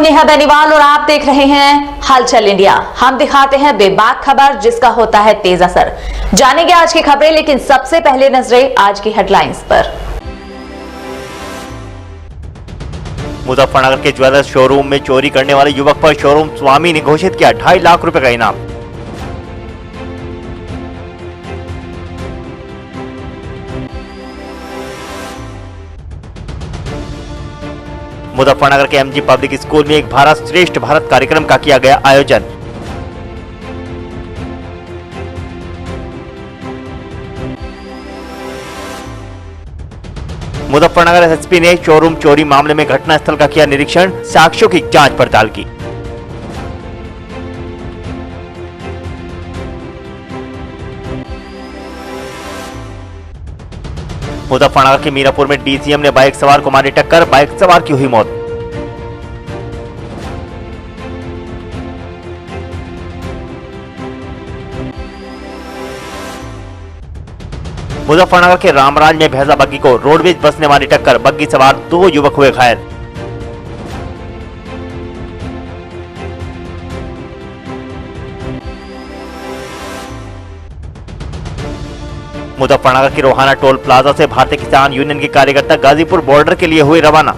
नेहा बेनीवाल और आप देख रहे हैं हलचल इंडिया। हम दिखाते हैं बेबाक खबर जिसका होता है तेज असर। जानेंगे आज की खबरें, लेकिन सबसे पहले नजरें आज की हेडलाइंस पर। मुजफ्फरनगर के ज्वेलर्स शोरूम में चोरी करने वाले युवक पर शोरूम स्वामी ने घोषित किया 2.5 लाख रुपए का इनाम। मुजफ्फरनगर के एमजी पब्लिक स्कूल में एक भारत श्रेष्ठ भारत कार्यक्रम का किया गया आयोजन। मुजफ्फरनगर एसएसपी ने शोरूम चोरी मामले में घटनास्थल का किया निरीक्षण, साक्ष्यों की जांच पड़ताल की। मुजफ्फरनगर के मीरापुर में डीसीएम ने बाइक सवार को मारी टक्कर, बाइक सवार की हुई मौत। मुजफ्फरनगर के रामराज में भैंसा बग्गी को रोडवेज बस ने मारी टक्कर, बग्गी सवार 2 युवक हुए घायल। मुजफ्फरनगर के रोहाना टोल प्लाजा से भारतीय किसान यूनियन के कार्यकर्ता गाजीपुर बॉर्डर के लिए हुए रवाना।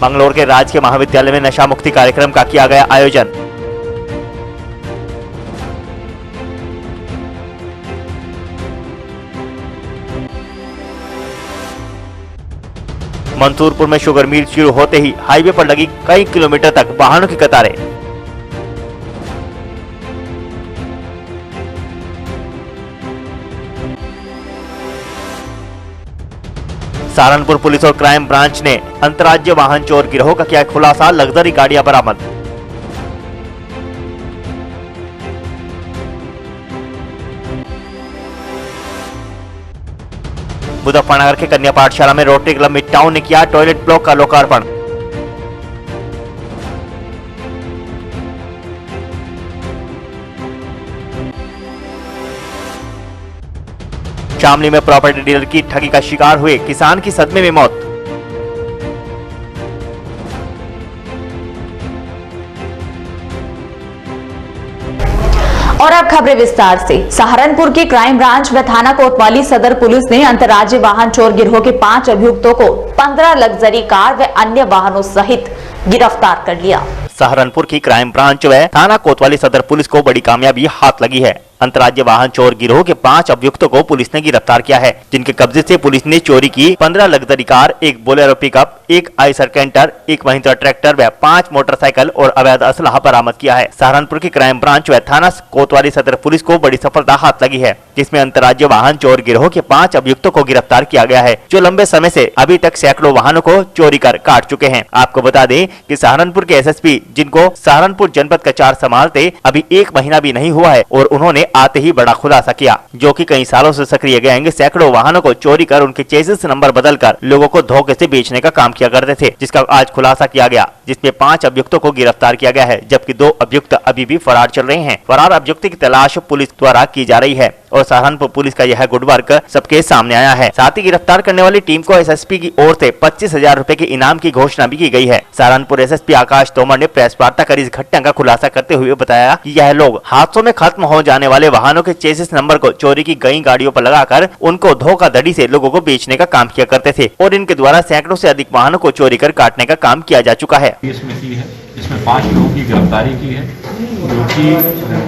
मंगलौर के राजकीय महाविद्यालय में नशा मुक्ति कार्यक्रम का किया गया आयोजन। मंसूरपुर में शुगर मिल शुरू होते ही हाईवे पर लगी कई किलोमीटर तक वाहनों की कतारें। सहारनपुर पुलिस और क्राइम ब्रांच ने अंतर्राज्यीय वाहन चोर गिरोह का किया खुलासा, लग्जरी गाड़ियां बरामद। मुजफ्फरनगर के कन्या पाठशाला में रोटरी क्लब मिड टाउन ने किया टॉयलेट ब्लॉक का लोकार्पण। शामली में प्रॉपर्टी डीलर की ठगी का शिकार हुए किसान की सदमे में मौत। और अब खबरें विस्तार से। सहारनपुर की क्राइम ब्रांच व थाना कोतवाली सदर पुलिस ने अंतर्राज्यीय वाहन चोर गिरोह के 5 अभियुक्तों को 15 लग्जरी कार व अन्य वाहनों सहित गिरफ्तार कर लिया। सहारनपुर की क्राइम ब्रांच व थाना कोतवाली सदर पुलिस को बड़ी कामयाबी हाथ लगी है। अंतर्राज्यीय वाहन चोर गिरोह के 5 अभियुक्तों को पुलिस ने गिरफ्तार किया है, जिनके कब्जे से पुलिस ने चोरी की 15 लग्जरी कार, एक बोलेरो पिकअप, एक आइसर कैंटर, एक महिंद्रा ट्रैक्टर व 5 मोटरसाइकिल और अवैध असलहा बरामद किया है। सहारनपुर की क्राइम ब्रांच व थाना कोतवाली सदर पुलिस को बड़ी सफलता हाथ लगी है, जिसमें अंतर्राज्यीय वाहन चोर गिरोह के 5 अभियुक्तों को गिरफ्तार किया गया है, जो लंबे समय से अभी तक सैकड़ों वाहनों को चोरी कर काट चुके हैं। आपको बता दें कि सहारनपुर के एसएसपी, जिनको सहारनपुर जनपद का चार्ज संभालते अभी 1 महीना भी नहीं हुआ है, और उन्होंने आते ही बड़ा खुलासा किया, जो कि कई सालों से सक्रिय गैंग सैकड़ों वाहनों को चोरी कर उनके चेसिस नंबर बदलकर लोगों को धोखे से बेचने का काम किया करते थे, जिसका आज खुलासा किया गया, जिसमें 5 अभियुक्तों को गिरफ्तार किया गया है, जबकि 2 अभियुक्त अभी भी फरार चल रहे हैं। फरार अभियुक्त की तलाश पुलिस द्वारा की जा रही है और सहारनपुर पुलिस का यह गुड वर्क सबके सामने आया है। साथ ही गिरफ्तार करने वाली टीम को एसएसपी की ओर से 25,000 रुपए के इनाम की घोषणा भी की गई है। सहारनपुर एसएसपी आकाश तोमर ने प्रेस वार्ता कर इस घटना का खुलासा करते हुए बताया कि यह लोग हादसों में खत्म हो जाने वाले वाहनों के चेसिस नंबर को चोरी की गई गाड़ियों पर लगाकर उनको धोखाधड़ी से लोगों को बेचने का काम किया करते थे, और इनके द्वारा सैकड़ों से अधिक वाहनों को चोरी कर काटने का काम किया जा चुका है। इसमें 5 लोगों की गिरफ्तारी की है, जो कि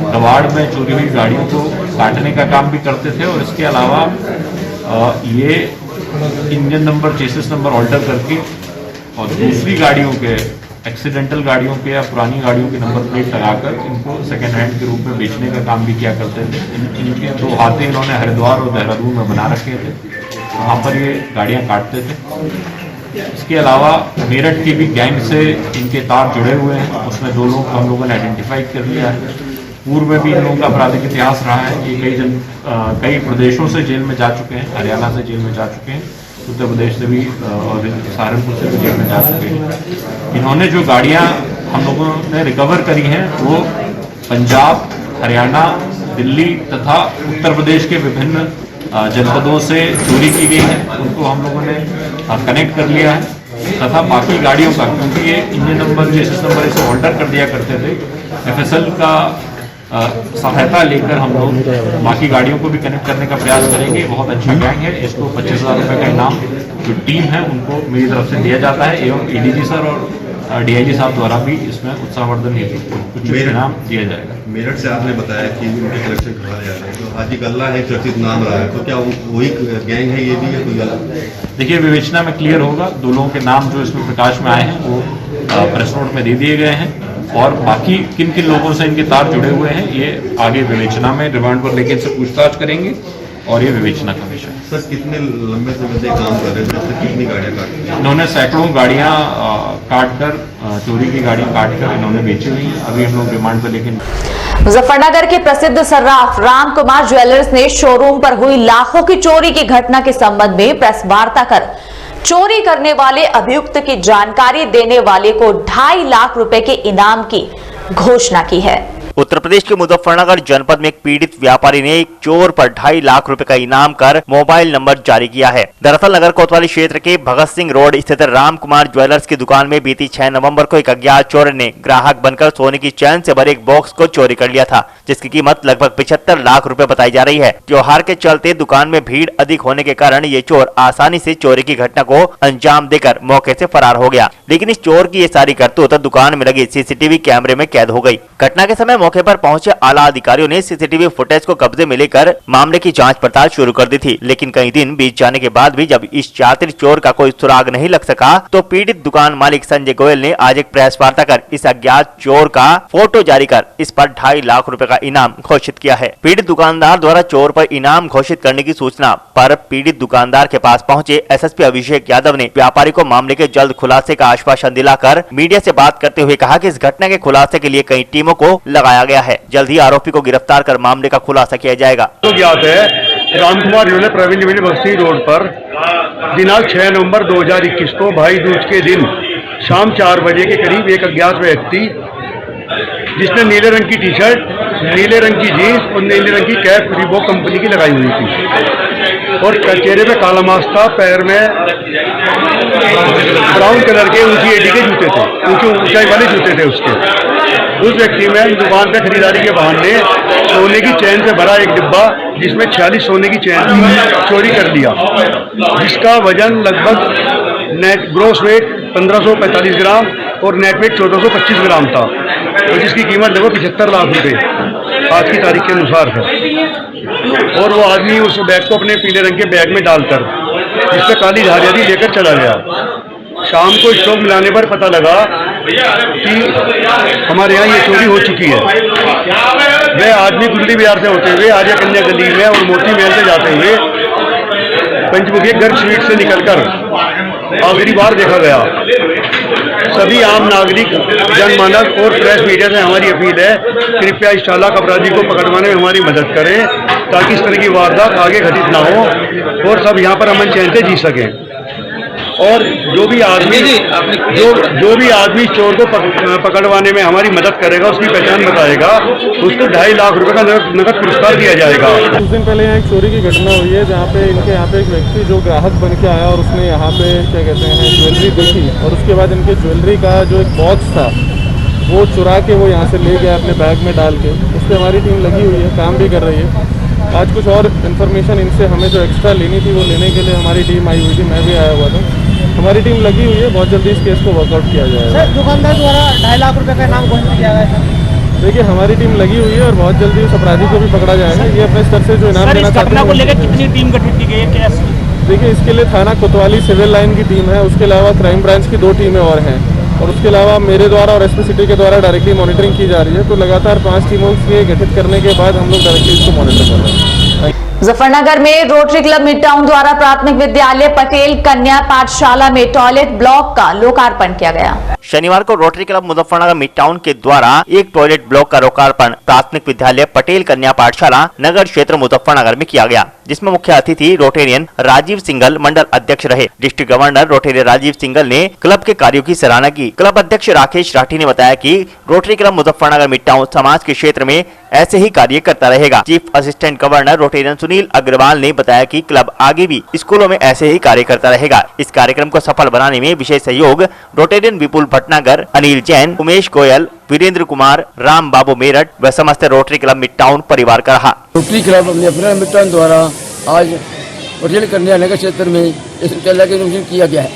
कबाड़ में चोरी हुई गाड़ियों को काटने का काम भी करते थे, और इसके अलावा ये engine number, chassis number alter करके और दूसरी गाड़ियों के, एक्सीडेंटल गाड़ियों के या पुरानी गाड़ियों के नंबर प्लेट लगाकर इनको सेकेंड हैंड के रूप में बेचने का काम भी किया करते थे। इनके 2 हाथे इन्होंने हरिद्वार और देहरादून में बना रखे थे, वहाँ पर ये गाड़ियाँ काटते थे। इसके अलावा मेरठ की भी गैंग से इनके तार जुड़े हुए हैं, उसमें 2 लोग हम लोगों ने आइडेंटिफाई कर लिया है। पूर्व में भी इन लोगों का आपराधिक इतिहास रहा है। ये कई प्रदेशों से जेल में जा चुके हैं, हरियाणा से जेल में जा चुके हैं, उत्तर प्रदेश से भी और सहारनपुर से भी जेल में जा चुके हैं। इन्होंने जो गाड़ियाँ हम लोगों ने रिकवर करी हैं वो पंजाब, हरियाणा, दिल्ली तथा उत्तर प्रदेश के विभिन्न जनपदों से चोरी की गई है उनको हम लोगों ने कनेक्ट कर लिया है तथा बाकी गाड़ियों का, क्योंकि ये इंजन नंबर जेसिस नंबर इसे ऑल्टर कर दिया करते थे, एफएसएल का सहायता लेकर हम लोग बाकी गाड़ियों को भी कनेक्ट करने का प्रयास करेंगे। बहुत अच्छा गैंग है, इसको 25,000 रुपये का इनाम जो टीम है उनको मेरी तरफ से दिया जाता है एवं एडीजी सर और डीआईजी साहब द्वारा भी इसमें उत्साहवर्धन हेतु कुछ इनाम दिया जाएगा। मेरठ से आपने बताया कि उनके कलेक्शन करवाया जा रहा है, तो हाजी गल्ला है, चर्चित नाम रहा है, तो क्या वही गैंग है ये भी है कोई अलग? देखिए विवेचना में क्लियर होगा, दो लोगों के नाम जो इसमें प्रकाश में आए हैं वो प्रेस नोट में दे दिए गए हैं और बाकी किन किन लोगों से इनके तार जुड़े हुए हैं ये आगे विवेचना में रिमांड पर लेकर इनसे पूछताछ करेंगे और ये विवेचना का विषय है। सर कितने लंबे समय से काम कर रहे हैं, कितनी गाड़ियाँ काटती हैं? इन्होंने सैकड़ों गाड़ियाँ काट कर, चोरी की गाड़ियाँ काट कर इन्होंने बेची हुई। अभी हम लोग रिमांड पर लेकिन मुजफ्फरनगर के प्रसिद्ध सर्राफ राम कुमार ज्वेलर्स ने शोरूम पर हुई लाखों की चोरी की घटना के संबंध में प्रेस वार्ता कर चोरी करने वाले अभियुक्त की जानकारी देने वाले को 2.5 लाख रुपए के इनाम की घोषणा की है। उत्तर प्रदेश के मुजफ्फरनगर जनपद में एक पीड़ित व्यापारी ने एक चोर पर 2.5 लाख रुपए का इनाम कर मोबाइल नंबर जारी किया है। दरअसल नगर कोतवाली क्षेत्र के भगत सिंह रोड स्थित राम कुमार ज्वेलर्स की दुकान में बीती 6 नवंबर को एक अज्ञात चोर ने ग्राहक बनकर सोने की चैन से भरे एक बॉक्स को चोरी कर लिया था, जिसकी कीमत लगभग 75 लाख रुपए बताई जा रही है। त्योहार के चलते दुकान में भीड़ अधिक होने के कारण ये चोर आसानी से चोरी की घटना को अंजाम देकर मौके से फरार हो गया। लेकिन इस चोर की ये सारी करतूत दुकान में लगे सीसीटीवी कैमरे में कैद हो गई। घटना के समय मौके पर पहुंचे आला अधिकारियों ने सीसीटीवी फुटेज को कब्जे में लेकर मामले की जांच पड़ताल शुरू कर दी थी। लेकिन कई दिन बीत जाने के बाद भी जब इस शातिर चोर का कोई सुराग नहीं लग सका, तो पीड़ित दुकान मालिक संजय गोयल ने आज एक प्रेस वार्ता कर इस अज्ञात चोर का फोटो जारी कर इस पर 2.5 लाख रुपए का इनाम घोषित किया है। पीड़ित दुकानदार द्वारा चोर पर इनाम घोषित करने की सूचना पर पीड़ित दुकानदार के पास पहुंचे एसएसपी अभिषेक यादव ने व्यापारी को मामले के जल्द खुलासे का आश्वासन दिलाकर मीडिया से बात करते हुए कहा कि इस घटना के खुलासे के लिए कई टीमों को लगाया गया है। जल्द ही आरोपी को गिरफ्तार कर मामले का खुलासा किया जाएगा। तो ज्ञात है रामकुमार ज्वेलर प्रवीण लिमिटेड बस्ती रोड पर दिनांक 6 नवंबर 2021 को भाई दूज के दिन शाम 4 बजे के करीब एक अज्ञात व्यक्ति जिसने नीले रंग की टी शर्ट, नीले रंग की जीन्स और नीले रंग की कैप रिबॉक कंपनी की लगाई हुई थी और चेहरे पे काला मास्क था, पैर में ब्राउन कलर के ऊंची एडी के जूते थे, ऊंचाई वाले जूते थे उसके। उस व्यक्ति में दुकान पे खरीदारी के बहाने सोने की चैन से भरा एक डिब्बा जिसमें 46 सोने की चैन चोरी कर लिया, जिसका वजन लगभग नेट ग्रॉस वेट 1545 ग्राम और नेट वेट 1425 ग्राम था और जिसकी कीमत लगभग 75 लाख रुपए आज की तारीख के अनुसार है। और वो आदमी उस बैग को अपने पीले रंग के बैग में डालकर जिससे काली धारियां थी लेकर चला गया। शाम को स्टॉक मिलाने पर पता लगा कि हमारे यहाँ ये चोरी हो चुकी है। वह आदमी गुल्ली बाजार से होते हुए आर्या कन्या गली में और मोती महल से जाते हुए पंचमुखी गर्ग स्वीट से निकलकर आखिरी बार देखा गया। सभी आम नागरिक, जनमानस और प्रेस मीडिया से हमारी अपील है, कृपया इस चालाक अपराधी को पकड़वाने में हमारी मदद करें ताकि इस तरह की वारदात आगे घटित ना हो और सब यहाँ पर अमन चैन से जी सकें। और जो भी आदमी चोर को पकड़वाने में हमारी मदद करेगा, उसकी पहचान बताएगा, उसको 2.5 लाख रुपए का नगद पुरस्कार दिया जाएगा। कुछ दिन पहले यहाँ एक चोरी की घटना हुई है जहाँ पे इनके यहाँ पे एक व्यक्ति जो ग्राहक बन के आया और उसने यहाँ पे क्या कहते हैं ज्वेलरी देखी और उसके बाद इनके ज्वेलरी का जो एक बॉक्स था वो चुरा के वो यहाँ से ले गया अपने बैग में डाल के। उस पर हमारी टीम लगी हुई है, काम भी कर रही है। आज कुछ और इन्फॉर्मेशन इनसे हमें जो एक्स्ट्रा लेनी थी वो लेने के लिए हमारी टीम आई हुई थी, मैं भी आया हुआ था। हमारी टीम लगी हुई है, बहुत जल्दी इस केस को वर्कआउट किया जाएगा। सर दुकानदार द्वारा 2.5 लाख रुपए का इनाम घोषित किया गया है। देखिए हमारी टीम लगी हुई है और बहुत जल्दी उस अपराधी को भी पकड़ा जाएगा। ये अपने स्तर से जो इनाम देना चाहते हैं को लेकर कितनी टीम गठित की गई है? क्या देखिए इसके लिए थाना कोतवाली सिविल लाइन की टीम है, उसके अलावा क्राइम ब्रांच की 2 टीमें और हैं और उसके अलावा मेरे द्वारा और एसपी सिटी के द्वारा डायरेक्टली मॉनिटरिंग की जा रही है। तो लगातार 5 टीमों के गठित करने के बाद हम लोग डायरेक्टली इसको मॉनिटर कर रहे हैं। मुजफ्फरनगर में रोटरी क्लब मिड टाउन द्वारा प्राथमिक विद्यालय पटेल कन्या पाठशाला में टॉयलेट ब्लॉक का लोकार्पण किया गया। शनिवार को rotary club Muzaffarnagar mid town के द्वारा एक टॉयलेट ब्लॉक का लोकार्पण प्राथमिक विद्यालय पटेल कन्या पाठशाला नगर क्षेत्र मुजफ्फरनगर में किया गया, जिसमें मुख्य अतिथि रोटेरियन राजीव सिंघल मंडल अध्यक्ष रहे। District governor Rotarian Rajiv Singhal ने क्लब के कार्यों की सराहना की। क्लब अध्यक्ष राकेश राठी ने बताया कि Rotary club Muzaffarnagar mid town समाज के क्षेत्र में ऐसे ही कार्य करता रहेगा। Chief assistant governor Rotarian Sunil Agarwal ने बताया कि क्लब आगे भी स्कूलों में ऐसे ही कार्य करता रहेगा। इस कार्यक्रम को सफल बनाने में विशेष सहयोग रोटेरियन विपुल भटनागर, अनिल जैन, उमेश गोयल, वीरेंद्र कुमार, राम बाबू मेरठ व समस्त रोटरी क्लब मिड टाउन परिवार का रहा। रोटरी क्लब अपने मिड टाउन द्वारा आज पटेल कन्या नगर क्षेत्र में इस शौचालय का निर्माण किया गया है।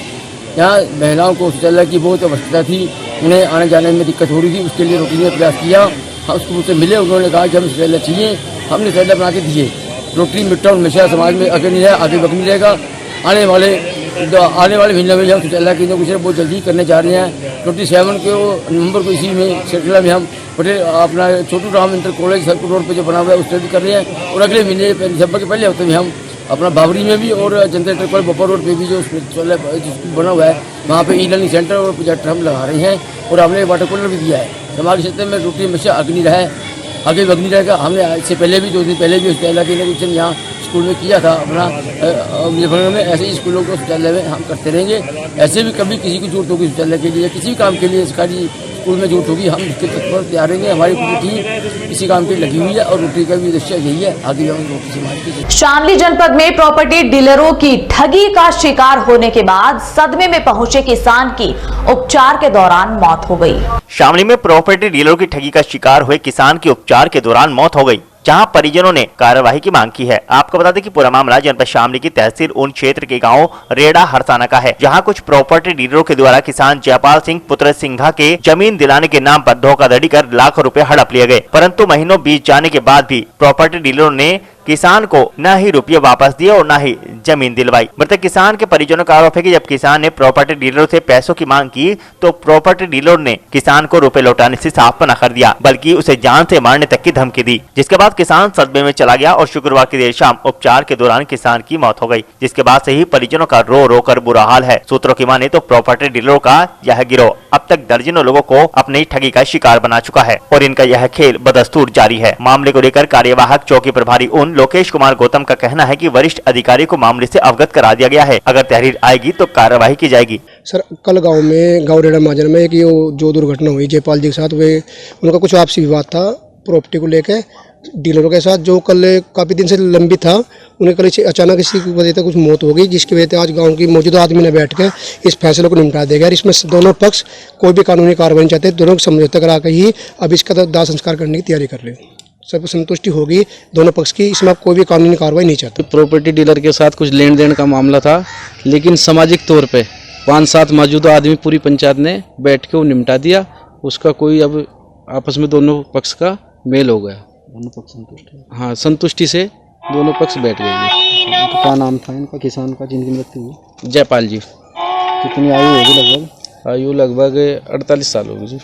यहाँ महिलाओं को शौचालय की बहुत आवश्यकता थी, उन्हें आने जाने में दिक्कत हो रही थी। उसके लिए रोटरी ने प्रयास किया। हम उसको मुझसे मिले, उन्होंने कहा कि हमें शौचालय चाहिए, हमने शौचालय बना के दिए। रोटरी मिड टाउन हमेशा समाज में आगे नहीं है, आगे बढ़ रहेगा। आने वाले महीने में हम शौचालय की इनॉग्रेशन बहुत जल्दी करने जा रहे हैं। 27 के नवंबर को इसी में श्रृंखला में हम पटेल अपना Chhotu Ram inter college Sarpur road पे जो बना हुआ है उससे भी कर रहे हैं। और अगले महीने दिसंबर के पहले हफ्ते में हम अपना बाबरी में भी और जनता इंटर कॉलेज बपर रोड पे भी जो शौचालय बना हुआ है वहाँ पे ई लर्निंग सेंटर और प्रोजेक्ट हम लगा रहे हैं। और हमने वाटर कूलर भी दिया है। समाज क्षेत्र में रोटरी हमेशा अग्नि रहा है, आगे अग्नि रहेगा। हमने इससे पहले भी 2 दिन पहले भी शौचालय की इनॉग्रेशन यहाँ स्कूल में किया था अपना मुजफ्फरनगर में। ऐसे ही स्कूलों को शौचालय में हम करते रहेंगे। ऐसे भी कभी किसी को जरूरत होगी शौचालय के लिए, किसी भी काम के लिए सरकारी स्कूल में जरूरत होगी, हम इसके तत्पर तैयार रहेंगे। हमारी पूरी टीम इसी काम के लगी हुई है और रोटरी का भी उद्देश्य यही है, आगे हम रोटरी समाज की। शामली जनपद में प्रॉपर्टी डीलरों की ठगी का शिकार होने के बाद सदमे में पहुंचे किसान की उपचार के दौरान मौत हो गई। शामली में प्रॉपर्टी डीलरों की ठगी का शिकार हुए किसान की उपचार के दौरान मौत हो गई, जहां परिजनों ने कार्यवाही की मांग की है। आपको बता दें कि पूरा मामला जनपद शामली की तहसील उन क्षेत्र के गांव रेड़ा हरसाना का है, जहां कुछ प्रॉपर्टी डीलरों के द्वारा किसान जयपाल सिंह पुत्र सिंघा के जमीन दिलाने के नाम पर धोखाधड़ी कर लाखों रुपए हड़प लिए गए। परंतु महीनों बीत जाने के बाद भी प्रॉपर्टी डीलरों ने किसान को न ही रुपये वापस दिए और न ही जमीन दिलवाई। मृतक किसान के परिजनों का आरोप है कि जब किसान ने प्रॉपर्टी डीलर से पैसों की मांग की तो प्रॉपर्टी डीलर ने किसान को रुपए लौटाने से साफ मना कर दिया, बल्कि उसे जान से मारने तक की धमकी दी। जिसके बाद किसान सदमे में चला गया और शुक्रवार की देर शाम उपचार के दौरान किसान की मौत हो गई। जिसके बाद से ही परिजनों का रो रो कर बुरा हाल है। सूत्रों की माने तो प्रॉपर्टी डीलरों का यह गिरोह अब तक दर्जनों लोगों को अपनी ठगी का शिकार बना चुका है और इनका यह खेल बदस्तूर जारी है। मामले को लेकर कार्यवाहक चौकी प्रभारी उन लोकेश कुमार गौतम का कहना है कि वरिष्ठ अधिकारी को मामले से अवगत करा दिया गया है। अगर तहरीर आएगी तो कार्यवाही की जाएगी। सर, कल गाँव रेड़ा महाजन में एक जो दुर्घटना हुई जयपाल जी के साथ, वे उनका कुछ आपसी विवाद था प्रॉपर्टी को लेकर डीलरों के साथ, जो कल काफ़ी दिन से लंबी था। उन्हें कल अचानक इसी की वजह से कुछ मौत हो गई, जिसकी वजह से आज गांव की मौजूदा आदमी ने बैठ के इस फैसले को निपटा देगा। इसमें दोनों पक्ष कोई भी कानूनी कार्रवाई नहीं चाहते, दोनों को समझौता करा के ही अब इसका दाह संस्कार करने की तैयारी कर रहे हैं। सब संतुष्टि होगी दोनों पक्ष की, इसमें कोई भी कानूनी कार्रवाई नहीं चाहते। प्रॉपर्टी डीलर के साथ कुछ लेन देन का मामला था, लेकिन सामाजिक तौर पे 5-7 मौजूदा आदमी पूरी पंचायत ने बैठ के वो निपटा दिया। उसका कोई अब आपस में दोनों पक्ष का मेल हो गया। दोनों पक्ष संतुष्ट, हाँ, संतुष्टि से दोनों पक्ष बैठ गए। तो क्या नाम था इनका किसान का जिनकी मृत्यु हुई? जयपाल जी। कितनी आयु होगी लगभग? आयु लगभग 48 साल होगी जी।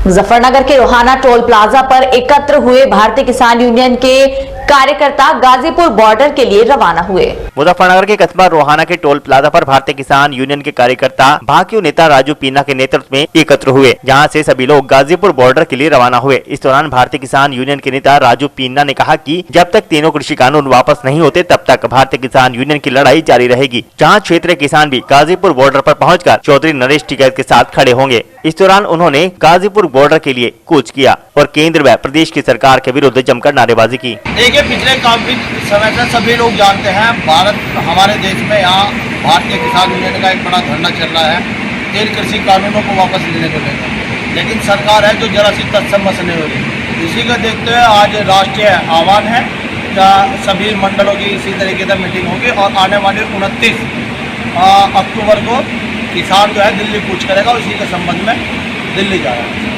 मुजफ्फरनगर के रोहाना टोल प्लाजा पर एकत्र हुए भारतीय किसान यूनियन के कार्यकर्ता गाजीपुर बॉर्डर के लिए रवाना हुए। मुजफ्फरनगर के कस्बा रोहाना के टोल प्लाजा पर भारतीय किसान यूनियन के कार्यकर्ता भाकियू नेता राजू पीना के नेतृत्व में एकत्र हुए, जहां से सभी लोग गाजीपुर बॉर्डर के लिए रवाना हुए। इस दौरान भारतीय किसान यूनियन के नेता राजू पीना ने कहा कि जब तक तीनों कृषि कानून वापस नहीं होते तब तक भारतीय किसान यूनियन की लड़ाई जारी रहेगी, जहाँ क्षेत्रीय किसान भी गाजीपुर बॉर्डर पर पहुंचकर चौधरी नरेश टिकैत के साथ खड़े होंगे। इस दौरान उन्होंने गाजीपुर बॉर्डर के लिए कूच किया और केंद्र व प्रदेश की सरकार के विरुद्ध जमकर नारेबाजी की। देखिए, पिछले काफी समय से सभी लोग जानते हैं भारत हमारे देश में यहाँ भारतीय किसान यूनियन का एक बड़ा धरना चल रहा है 3 कृषि कानूनों को वापस लेने को लेकर, लेकिन सरकार है जो जरा सी तत्समस नहीं हो रही। इसी को देखते हुए आज राष्ट्रीय आह्वान है, सभी मंडलों की इसी तरीके से मीटिंग होगी और आने वाले 29 अक्टूबर को किसान जो है दिल्ली कूच करेगा। उसी के संबंध में दिल्ली जा रहा है।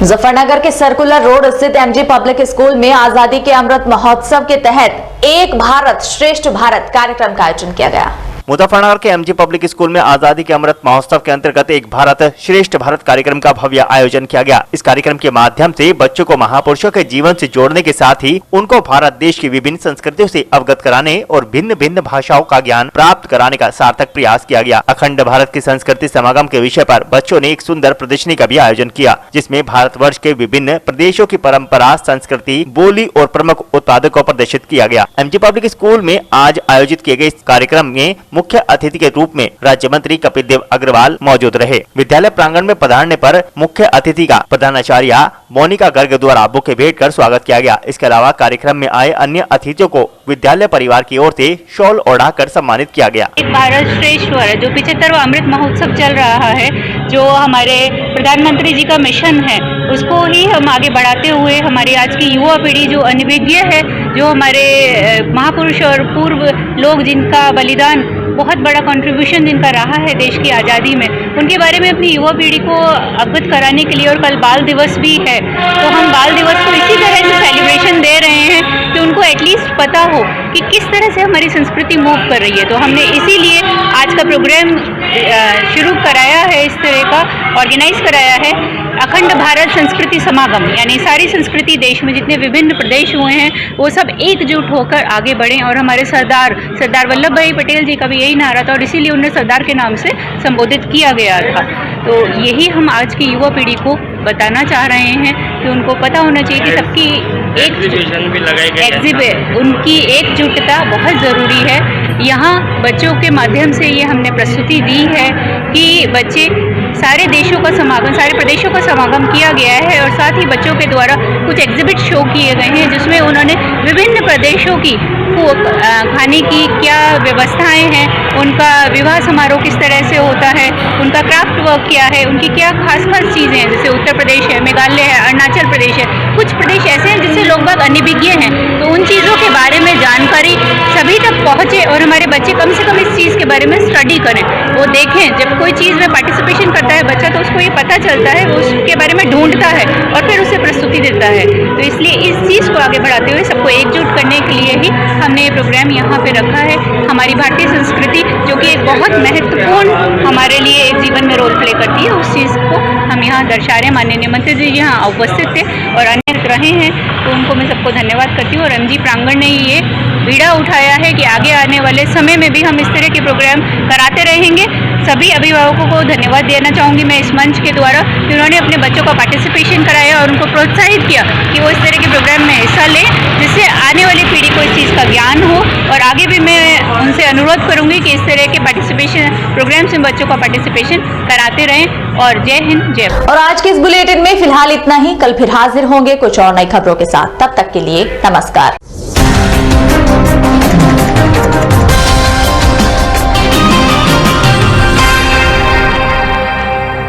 मुजफ्फरनगर के सर्कुलर रोड स्थित एमजी पब्लिक स्कूल में आजादी के अमृत महोत्सव के तहत एक भारत श्रेष्ठ भारत कार्यक्रम का आयोजन किया गया। मुजफ्फरनगर के एमजी पब्लिक स्कूल में आजादी के अमृत महोत्सव के अंतर्गत एक भारत श्रेष्ठ भारत कार्यक्रम का भव्य आयोजन किया गया। इस कार्यक्रम के माध्यम से बच्चों को महापुरुषों के जीवन से जोड़ने के साथ ही उनको भारत देश की विभिन्न संस्कृतियों से अवगत कराने और भिन्न भिन्न भाषाओं का ज्ञान प्राप्त कराने का सार्थक प्रयास किया गया। अखंड भारत की संस्कृति समागम के विषय पर बच्चों ने एक सुंदर प्रदर्शनी का भी आयोजन किया, जिसमें भारतवर्ष के विभिन्न प्रदेशों की परंपरा, संस्कृति, बोली और प्रमुख उत्पादों को प्रदर्शित किया गया। एमजी पब्लिक स्कूल में आज आयोजित किए गए इस कार्यक्रम में मुख्य अतिथि के रूप में राज्य मंत्री कपिल देव अग्रवाल मौजूद रहे। विद्यालय प्रांगण में पधारने पर मुख्य अतिथि का प्रधानाचार्य मोनिका गर्ग द्वारा बुके भेंट कर स्वागत किया गया। इसके अलावा कार्यक्रम में आए अन्य अतिथियों को विद्यालय परिवार की ओर से शॉल ओढ़ाकर सम्मानित किया गया। एक भारत श्रेष्ठ भारत जो 75वां अमृत महोत्सव चल रहा है, जो हमारे प्रधानमंत्री जी का मिशन है, उसको ही हम आगे बढ़ाते हुए हमारी आज की युवा पीढ़ी जो अनभिज्ञ है, जो हमारे महापुरुष और पूर्व लोग जिनका बलिदान बहुत बड़ा कंट्रीब्यूशन जिनका रहा है देश की आज़ादी में, उनके बारे में अपनी युवा पीढ़ी को अवगत कराने के लिए, और कल बाल दिवस भी है, तो हम बाल दिवस को इसी तरह से सेलिब्रेशन दे रहे हैं कि उनको एटलीस्ट पता हो कि किस तरह से हमारी संस्कृति मूव कर रही है। तो हमने इसीलिए आज का प्रोग्राम शुरू कराया है, इस तरह का ऑर्गेनाइज कराया है, अखंड भारत संस्कृति समागम, यानी सारी संस्कृति देश में जितने विभिन्न प्रदेश हुए हैं वो सब एकजुट होकर आगे बढ़ें। और हमारे सरदार वल्लभ भाई पटेल जी का भी यही नारा था और इसीलिए उन्हें सरदार के नाम से संबोधित किया गया था। तो यही हम आज की युवा पीढ़ी को बताना चाह रहे हैं कि उनको पता होना चाहिए कि सबकी उनकी एकजुटता बहुत ज़रूरी है। यहाँ बच्चों के माध्यम से ये हमने प्रस्तुति दी है कि बच्चे सारे देशों का समागम, सारे प्रदेशों का समागम किया गया है और साथ ही बच्चों के द्वारा कुछ एग्जिबिट शो किए गए हैं, जिसमें उन्होंने विभिन्न प्रदेशों की खाने की क्या व्यवस्थाएं हैं, उनका विवाह समारोह किस तरह से होता है, उनका क्राफ्ट वर्क क्या है, उनकी क्या खास चीज़ें हैं, जैसे उत्तर प्रदेश है, मेघालय है, अरुणाचल प्रदेश है, कुछ प्रदेश ऐसे हैं जिससे लोग बाग अनभिज्ञ हैं। तो उन चीज़ों के बारे में जानकारी सभी तक पहुँचे और हमारे बच्चे कम से कम इस चीज़ के बारे में स्टडी करें, वो देखें। जब कोई चीज़ में पार्टिसिपेशन करता है बच्चा तो उसको ये पता चलता है, वो उसके बारे में ढूंढता है और फिर उसे प्रस्तुति देता है। तो इसलिए इस चीज़ को आगे बढ़ाते हुए सबको एकजुट करने के लिए ही हमने ये प्रोग्राम यहाँ पे रखा है। हमारी भारतीय संस्कृति जो कि एक बहुत महत्वपूर्ण हमारे लिए एक जीवन में रोल प्ले करती है, उस चीज़ को हम यहाँ दर्शा रहे हैं। माननीय मंत्री जी यहाँ उपस्थित थे और अन्य रहे हैं, तो उनको मैं सबको धन्यवाद करती हूँ। और एमजी प्रांगण ने ये बीड़ा उठाया है कि आगे आने वाले समय में भी हम इस तरह के प्रोग्राम कराते रहेंगे। सभी अभिभावकों को धन्यवाद देना चाहूँगी मैं इस मंच के द्वारा कि उन्होंने अपने बच्चों का पार्टिसिपेशन कराया और उनको प्रोत्साहित किया कि वो इस तरह के प्रोग्राम में हिस्सा लें, जिससे आने वाली पीढ़ी को इस चीज़ का ज्ञान हो। और आगे भी मैं उनसे अनुरोध करूँगी कि इस तरह के पार्टिसिपेशन प्रोग्राम्स में बच्चों का पार्टिसिपेशन कराते रहें। और जय हिंद, जय भारत। और आज के इस बुलेटिन में फिलहाल इतना ही। कल फिर हाजिर होंगे कुछ और नई खबरों के साथ। तब तक के लिए नमस्कार।